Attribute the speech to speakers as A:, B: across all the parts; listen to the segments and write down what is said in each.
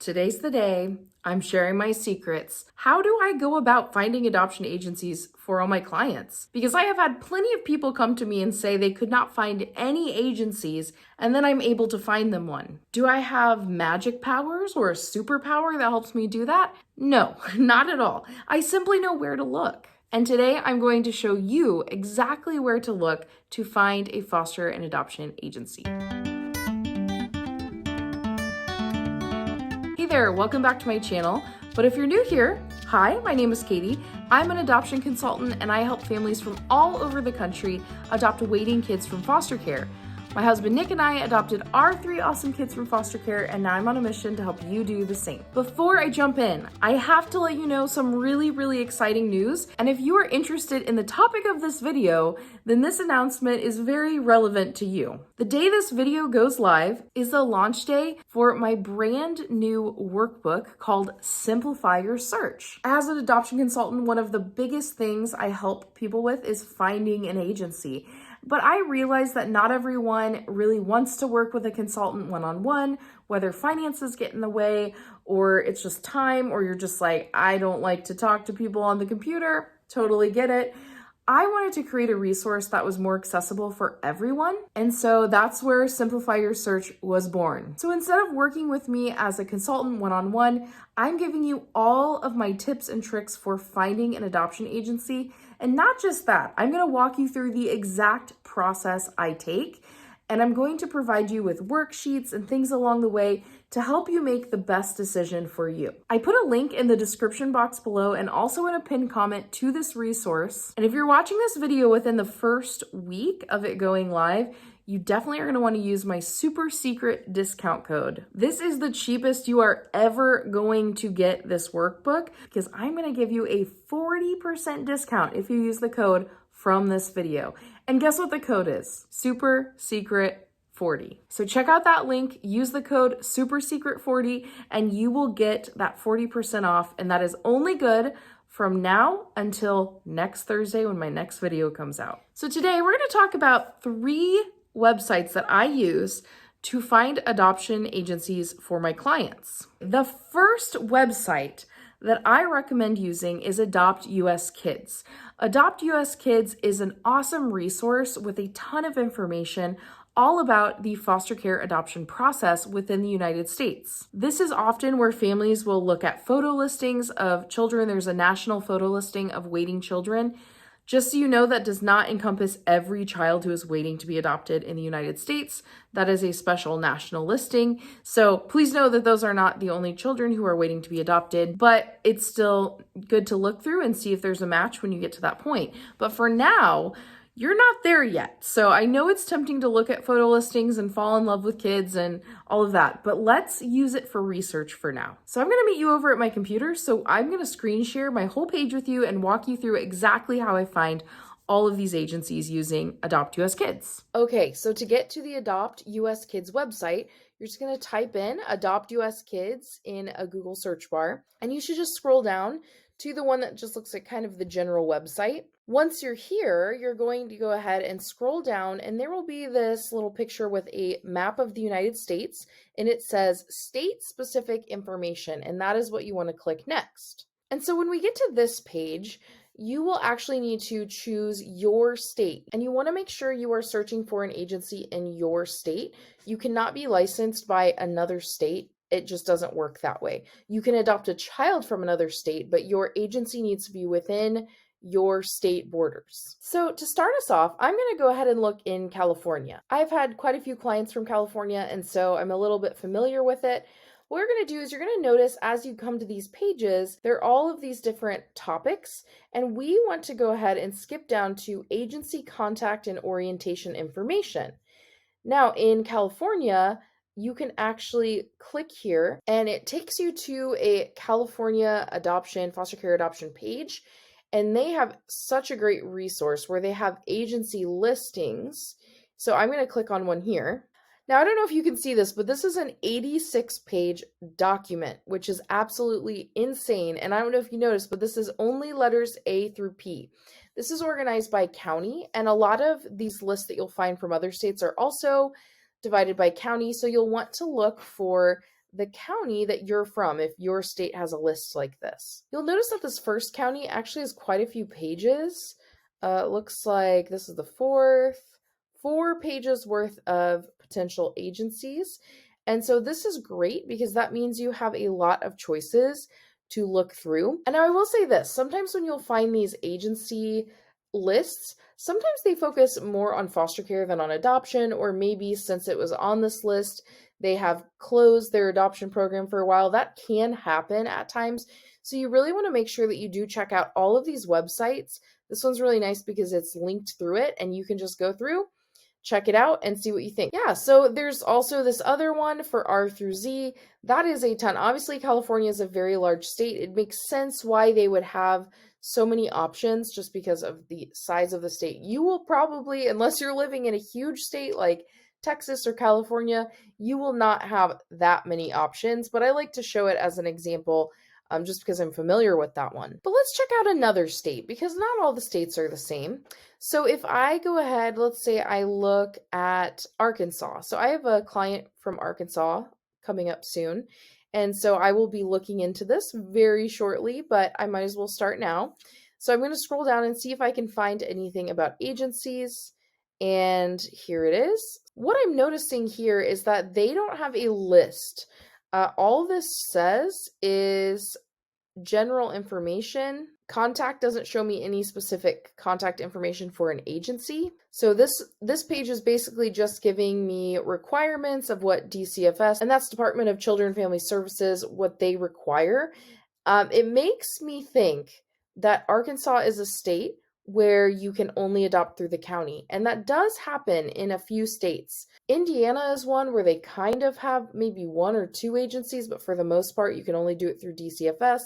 A: Today's the day. I'm sharing my secrets. How do I go about finding adoption agencies for all my clients? Because I have had plenty of people come to me and say they could not find any agencies, and then I'm able to find them one. Do I have magic powers or a superpower that helps me do that? No, not at all. I simply know where to look. And today I'm going to show you exactly where to look to find a foster and adoption agency. Hey there, welcome back to my channel. But if you're new here, hi, my name is Katie. I'm an adoption consultant and I help families from all over the country adopt waiting kids from foster care. My husband Nick and I adopted our 3 awesome kids from foster care, and now I'm on a mission to help you do the same. Before I jump in, I have to let you know some really exciting news. And if you are interested in the topic of this video, then this announcement is very relevant to you. The day this video goes live is the launch day for my brand new workbook called Simplify Your Search. As an adoption consultant, one of the biggest things I help people with is finding an agency. But I realize that not everyone really wants to work with a consultant one-on-one, whether finances get in the way, or it's just time, or you're just like, I don't like to talk to people on the computer. Totally get it. I wanted to create a resource that was more accessible for everyone. And so that's where Simplify Your Search was born. So instead of working with me as a consultant one-on-one, I'm giving you all of my tips and tricks for finding an adoption agency. And not just that, I'm going to walk you through the exact process I take. And I'm going to provide you with worksheets and things along the way to help you make the best decision for you. I put a link in the description box below and also in a pinned comment to this resource. And if you're watching this video within the first week of it going live, you definitely are going to want to use my super secret discount code. This is the cheapest you are ever going to get this workbook because I'm going to give you a 40% discount if you use the code from this video. And guess what the code is? Super Secret 40. So check out that link, use the code Super Secret 40, and you will get that 40% off. And that is only good from now until next Thursday when my next video comes out. So today we're going to talk about 3 websites that I use to find adoption agencies for my clients. The first website that I recommend using is AdoptUsKids. AdoptUsKids is an awesome resource with a ton of information all about the foster care adoption process within the United States. This is often where families will look at photo listings of children. There's a national photo listing of waiting children. Just so you know, that does not encompass every child who is waiting to be adopted in the United States. That is a special national listing. So please know that those are not the only children who are waiting to be adopted, but it's still good to look through and see if there's a match when you get to that point. But for now, you're not there yet. So I know it's tempting to look at photo listings and fall in love with kids and all of that, but let's use it for research for now. So I'm gonna meet you over at my computer. So I'm gonna screen share my whole page with you and walk you through exactly how I find all of these agencies using AdoptUsKids. Okay, so to get to the AdoptUsKids website, you're just gonna type in AdoptUsKids in a Google search bar, and you should just scroll down to the one that just looks like kind of the general website. Once you're here, you're going to go ahead and scroll down, and there will be this little picture with a map of the United States, and it says state-specific information, and that is what you want to click next. And so when we get to this page, you will actually need to choose your state, and you want to make sure you are searching for an agency in your state. You cannot be licensed by another state. It just doesn't work that way. You can adopt a child from another state, but your agency needs to be within your state borders. So to start us off, I'm going to go ahead and look in California. I've had quite a few clients from California, and so I'm a little bit familiar with it. What you're going to do is you're going to notice as you come to these pages, there are all of these different topics, and we want to go ahead and skip down to agency contact and orientation information. Now in California, you can actually click here and it takes you to a California adoption, foster care adoption page. And they have such a great resource where they have agency listings. So I'm going to click on one here. Now, I don't know if you can see this, but this is an 86-page document, which is absolutely insane. And I don't know if you noticed, but this is only letters A through P. This is organized by county, and a lot of these lists that you'll find from other states are also divided by county. So you'll want to look for the county that you're from if your state has a list like this. You'll notice that this first county actually has quite a few pages. It looks like this is the fourth, 4 pages worth of potential agencies. And so this is great because that means you have a lot of choices to look through. And now I will say this, sometimes when you'll find these agency lists, sometimes they focus more on foster care than on adoption, or maybe since it was on this list, they have closed their adoption program for a while. That can happen at times. So you really want to make sure that you do check out all of these websites. This one's really nice because it's linked through it and you can just go through, check it out, and see what you think. Yeah, so there's also this other one for R through Z. That is a ton. Obviously, California is a very large state. It makes sense why they would have so many options just because of the size of the state. You will probably, unless you're living in a huge state like Texas or California, you will not have that many options, but I like to show it as an example just because I'm familiar with that one. But let's check out another state because not all the states are the same. So if I go ahead, let's say I look at Arkansas. So I have a client from Arkansas coming up soon. And so I will be looking into this very shortly, but I might as well start now. So I'm going to scroll down and see if I can find anything about agencies. And here it is. What I'm noticing here is that they don't have a list. All this says is general information. Contact doesn't show me any specific contact information for an agency. So this page is basically just giving me requirements of what DCFS, and that's Department of Children and Family Services, what they require. It makes me think that Arkansas is a state where you can only adopt through the county. And that does happen in a few states. Indiana is one where they kind of have maybe 1 or 2 agencies, but for the most part, you can only do it through DCFS.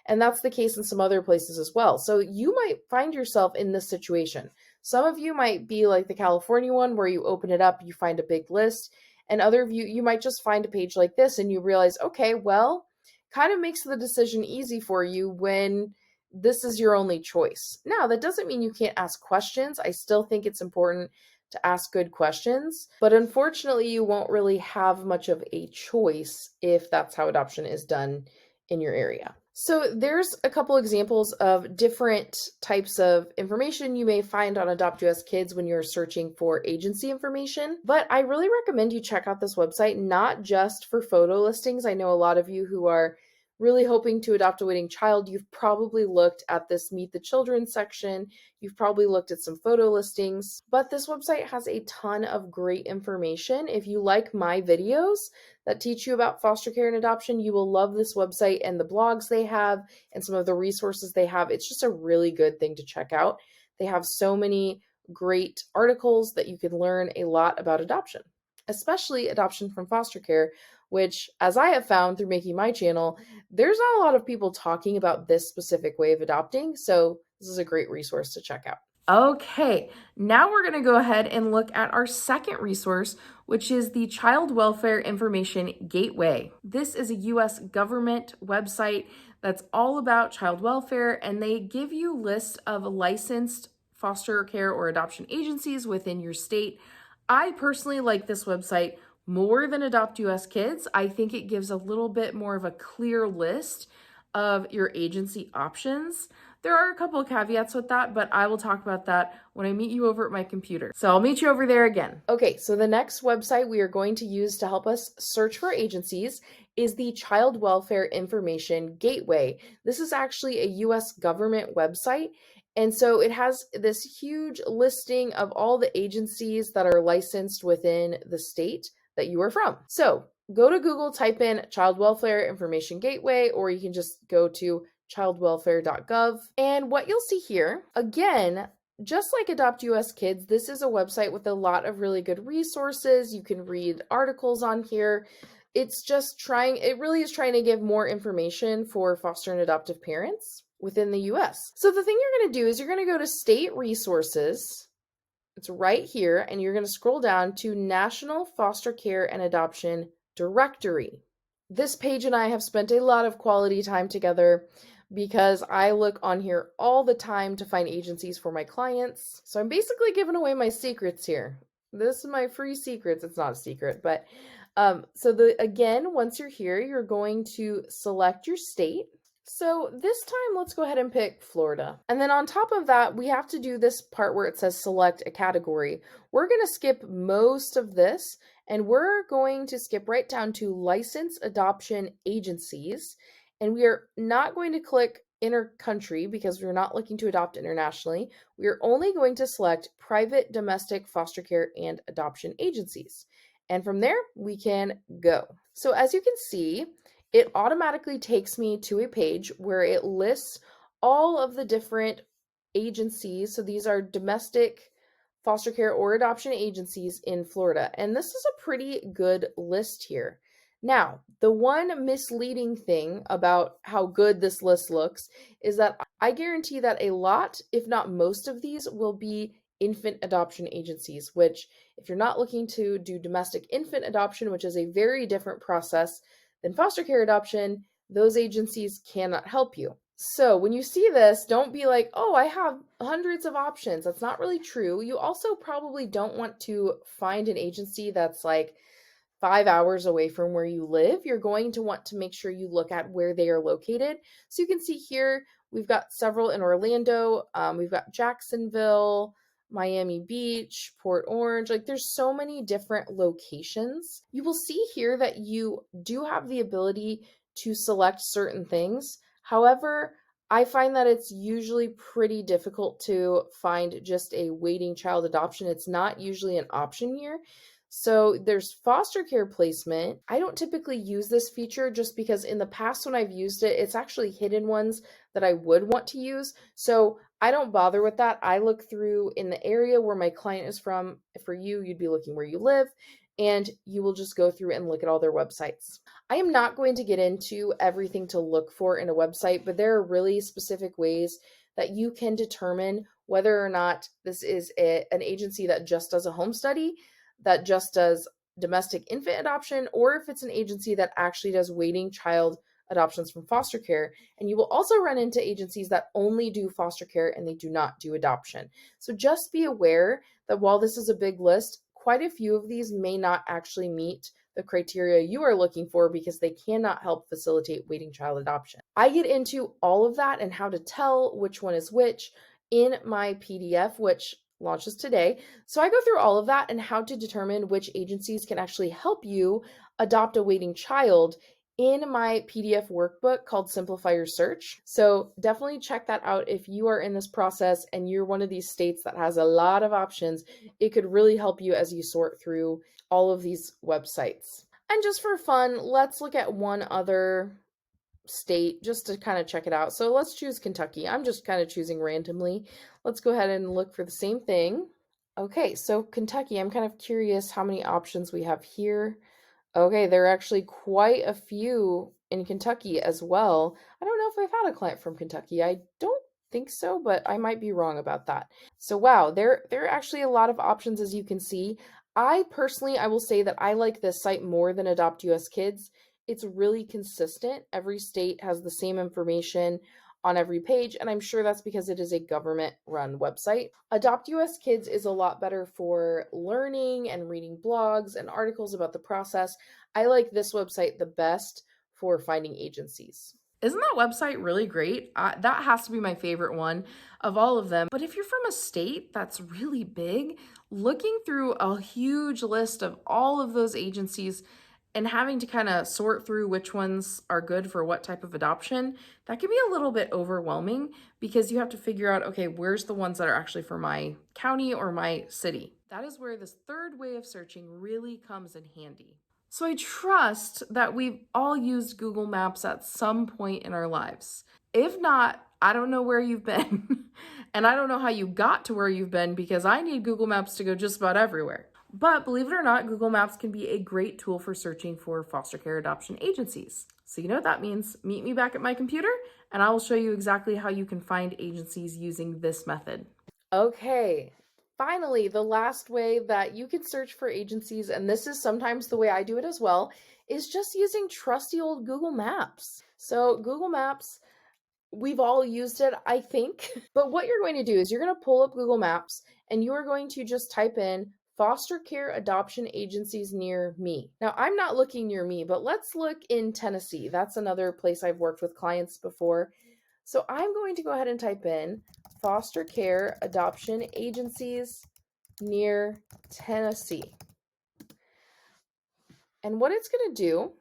A: And that's the case in some other places as well. So you might find yourself in this situation. Some of you might be like the California one where you open it up, you find a big list. And other of you might just find a page like this and you realize, okay, well, kind of makes the decision easy for you when this is your only choice. Now, that doesn't mean you can't ask questions. I still think it's important to ask good questions, but unfortunately, you won't really have much of a choice if that's how adoption is done in your area. So there's a couple examples of different types of information you may find on AdoptUsKids when you're searching for agency information, but I really recommend you check out this website, not just for photo listings. I know a lot of you who are really hoping to adopt a waiting child, you've probably looked at this Meet the Children section, you've probably looked at some photo listings, but this website has a ton of great information. If you like my videos that teach you about foster care and adoption, you will love this website and the blogs they have and some of the resources they have. It's just a really good thing to check out. They have so many great articles that you can learn a lot about adoption, especially adoption from foster care, which, as I have found through making my channel, there's not a lot of people talking about this specific way of adopting, so this is a great resource to check out. Okay, now we're going to go ahead and look at our second resource, which is the Child Welfare Information Gateway. This is a U.S. government website that's all about child welfare, and they give you lists of licensed foster care or adoption agencies within your state. I personally like this website more than AdoptUsKids. I think it gives a little bit more of a clear list of your agency options. There are a couple of caveats with that, but I will talk about that when I meet you over at my computer. So I'll meet you over there again. Okay, so the next website we are going to use to help us search for agencies is the Child Welfare Information Gateway. This is actually a U.S. government website. And so it has this huge listing of all the agencies that are licensed within the state that you are from. So go to Google, type in Child Welfare Information Gateway, or you can just go to childwelfare.gov. And what you'll see here, again, just like AdoptUsKids, this is a website with a lot of really good resources. You can read articles on here. It really is trying to give more information for foster and adoptive parents within the US. So the thing you're going to do is you're going to go to State Resources. It's right here, and you're going to scroll down to National Foster Care and Adoption Directory. This page and I have spent a lot of quality time together because I look on here all the time to find agencies for my clients. So I'm basically giving away my secrets here. This is my free secrets. It's not a secret, but Again, once you're here, you're going to select your state. So this time, let's go ahead and pick Florida. And then on top of that, we have to do this part where it says select a category. We're going to skip most of this, and we're going to skip right down to licensed adoption agencies. And we are not going to click inter-country because we're not looking to adopt internationally. We are only going to select private domestic foster care and adoption agencies. And from there, we can go. So as you can see, it automatically takes me to a page where it lists all of the different agencies. So these are domestic foster care or adoption agencies in Florida. And this is a pretty good list here. Now, the one misleading thing about how good this list looks is that I guarantee that a lot, if not most of these, will be infant adoption agencies, which if you're not looking to do domestic infant adoption, which is a very different process than foster care adoption, those agencies cannot help you. So when you see this, don't be like, oh, I have hundreds of options. That's not really true. You also probably don't want to find an agency that's like 5 hours away from where you live. You're going to want to make sure you look at where they are located. So you can see here, we've got several in Orlando. We've got Jacksonville, Miami Beach, Port Orange. Like there's so many different locations. You will see here that you do have the ability to select certain things. However, I find that it's usually pretty difficult to find just a waiting child adoption. It's not usually an option here. So there's foster care placement. I don't typically use this feature just because in the past when I've used it, it's actually hidden ones that I would want to use. So I don't bother with that. I look through in the area where my client is from. For you, you'd be looking where you live, and you will just go through and look at all their websites. I am not going to get into everything to look for in a website, but there are really specific ways that you can determine whether or not this is an agency that just does a home study, that just does domestic infant adoption, or if it's an agency that actually does waiting child adoptions from foster care. And you will also run into agencies that only do foster care and they do not do adoption. So just be aware that while this is a big list, quite a few of these may not actually meet the criteria you are looking for because they cannot help facilitate waiting child adoption. I get into all of that and how to tell which one is which in my PDF, which launches today. So I go through all of that and how to determine which agencies can actually help you adopt a waiting child in my PDF workbook called Simplify Your Search. So definitely check that out if you are in this process and you're one of these states that has a lot of options. It could really help you as you sort through all of these websites. And just for fun, let's look at one other state just to kind of check it out. So let's choose Kentucky. I'm just kind of choosing randomly. Let's go ahead and look for the same thing. Okay, so Kentucky, I'm kind of curious how many options we have here. Okay, there are actually quite a few in Kentucky as well. I don't know if I've had a client from Kentucky. I don't think so, but I might be wrong about that. So wow, there are actually a lot of options as you can see. I will say that I like this site more than AdoptUsKids. It's really consistent. Every state has the same information on every page, and I'm sure that's because it is a government-run website. AdoptUsKids is a lot better for learning and reading blogs and articles about the process. I like this website the best for finding agencies. Isn't that website really great? That has to be my favorite one of all of them. But if you're from a state that's really big, looking through a huge list of all of those agencies and having to kind of sort through which ones are good for what type of adoption, that can be a little bit overwhelming because you have to figure out, okay, where's the ones that are actually for my county or my city? That is where this third way of searching really comes in handy. So I trust that we've all used Google Maps at some point in our lives. If not, I don't know where you've been. And I don't know how you got to where you've been because I need Google Maps to go just about everywhere. But believe it or not, Google Maps can be a great tool for searching for foster care adoption agencies. So you know what that means. Meet me back at my computer and I will show you exactly how you can find agencies using this method. Okay, finally, the last way that you can search for agencies, and this is sometimes the way I do it as well, is just using trusty old Google Maps. So Google Maps, we've all used it, I think. But what you're going to do is you're going to pull up Google Maps and you are going to just type in foster care adoption agencies near me. Now, I'm not looking near me, but let's look in Tennessee. That's another place I've worked with clients before. So I'm going to go ahead and type in foster care adoption agencies near Tennessee. And what it's going to do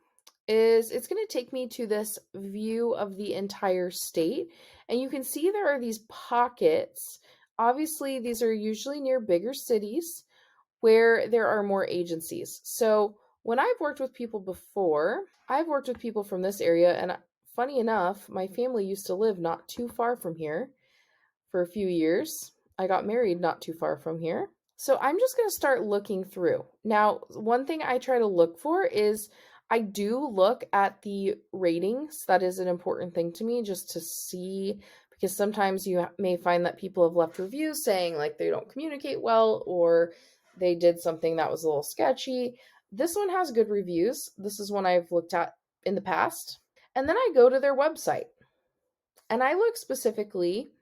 A: is it's going to take me to this view of the entire state. And you can see there are these pockets. Obviously, these are usually near bigger cities where there are more agencies. So when I've worked with people before, I've worked with people from this area, and funny enough, my family used to live not too far from here for a few years. I got married not too far from here. So I'm just going to start looking through. Now, one thing I try to look for is I do look at the ratings. That is an important thing to me, just to see, because sometimes you may find that people have left reviews saying like they don't communicate well or they did something that was a little sketchy. This one has good reviews. This is one I've looked at in the past. And then I go to their website and I look specifically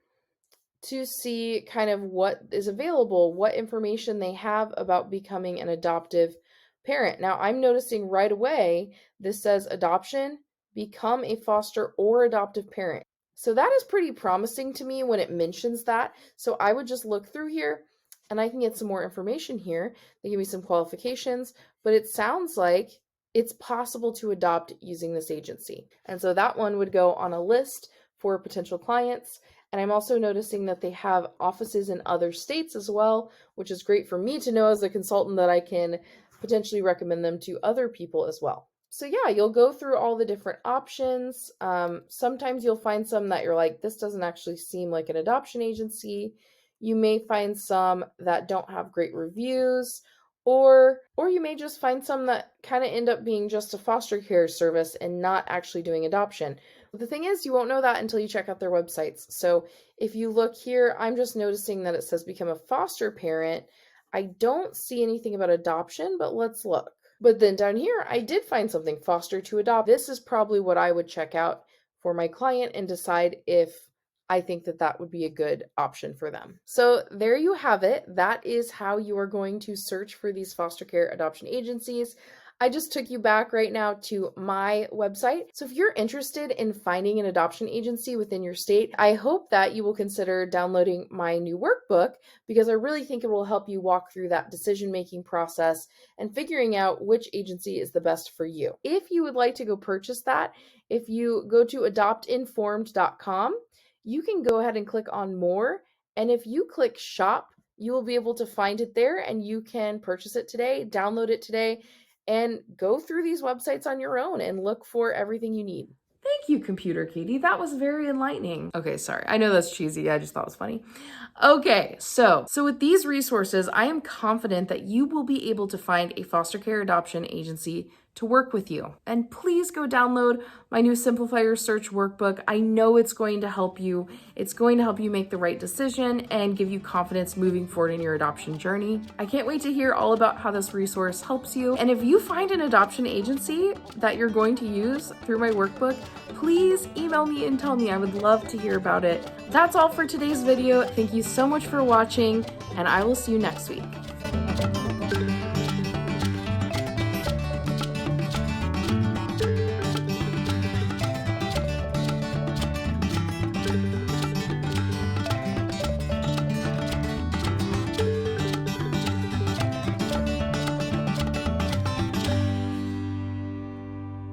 A: to see kind of what is available, what information they have about becoming an adoptive parent. Now, I'm noticing right away, this says adoption, become a foster or adoptive parent. So that is pretty promising to me when it mentions that. So I would just look through here and I can get some more information here. They give me some qualifications, but it sounds like it's possible to adopt using this agency. And so that one would go on a list for potential clients. And I'm also noticing that they have offices in other states as well, which is great for me to know as a consultant that I can potentially recommend them to other people as well. So yeah, you'll go through all the different options. Sometimes you'll find some that you're like, this doesn't actually seem like an adoption agency. You may find some that don't have great reviews, or you may just find some that kind of end up being just a foster care service and not actually doing adoption. The thing is, you won't know that until you check out their websites. So if you look here, I'm just noticing that it says become a foster parent. I don't see anything about adoption, but let's look. But then down here, I did find something, foster to adopt. This is probably what I would check out for my client and decide if I think that that would be a good option for them. So there you have it. That is how you are going to search for these foster care adoption agencies. I just took you back right now to my website. So if you're interested in finding an adoption agency within your state, I hope that you will consider downloading my new workbook, because I really think it will help you walk through that decision-making process and figuring out which agency is the best for you. If you would like to go purchase that, if you go to adoptinformed.com, you can go ahead and click on more. And if you click shop, you will be able to find it there and you can purchase it today, download it today, and go through these websites on your own and look for everything you need. Thank you, Computer Katie. That was very enlightening. Okay, sorry. I know that's cheesy. I just thought it was funny. Okay, so with these resources, I am confident that you will be able to find a foster care adoption agency to work with you. And please go download my new Simplify Your Search workbook. I know it's going to help you. It's going to help you make the right decision and give you confidence moving forward in your adoption journey. I can't wait to hear all about how this resource helps you. And if you find an adoption agency that you're going to use through my workbook, please email me and tell me. I would love to hear about it. That's all for today's video. Thank you so much for watching, and I will see you next week.